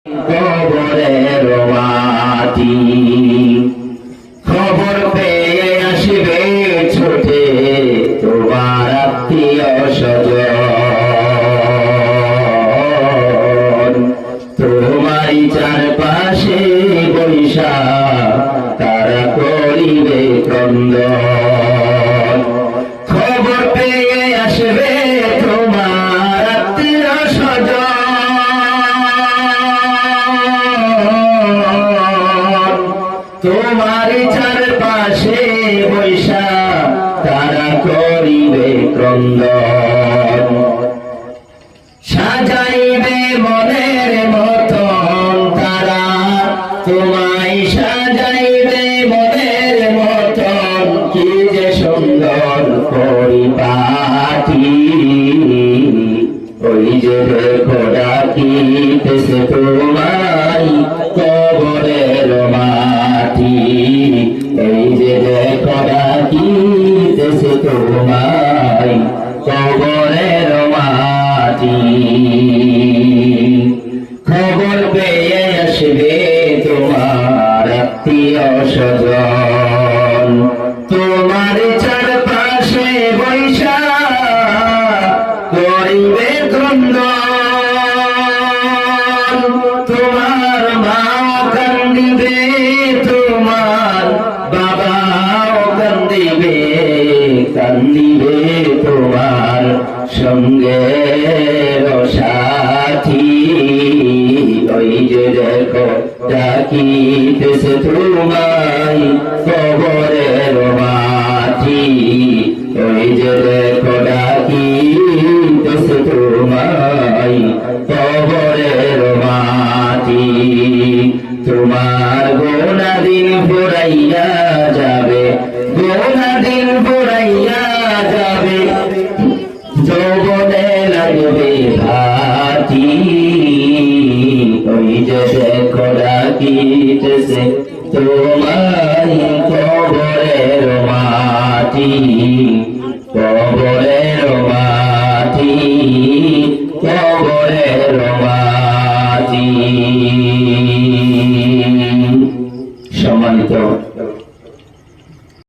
কবরের মাটি খবর পেয়ে আসবে ছুটে তোমার আত্মীয় স্বজন তোমারই চারপাশে বৈশা তারা করিবে ক্রন্দন খবর পেয়ে আসবে তোমার আত্মীয় স্বজন তোমারই চারপাশে বৈশা তারা করিবে ক্রন্দন সাজাইবে মনের মতন তারা তোমায় সাজাইবে মনের মতন কি যে সুন্দর পরিপাটি ওই যে দেখো ডাকিতেছে তোমায় কবরের মাটি এই যে দেখো ডাকিতেছে তোমায় কবরের মাটি খবর পেয়ে আসবে তোমার আত্মীয় স্বজন তোমার চারপাশে বৈশা করিবে ক্রন্দন তোমার মাও কান্দিবে তোমার বাবাও কান্দিবে কান্দিবে তোমার সঙ্গে সাথী ওই যে দেখো ডাকিতেছে তোমায় কবরের মাটি ওই যে দেখো ডাকিতেছে তোমায় কবরের মাটি তোমার গোনা দিন ফুরাইয়া যাবে গোনা দিন ফুরাইয়া যাবে যৌবনে লাগবে ভাটি ওই যে দেখো ডাকিতেছে তোমায় কবরের মাটি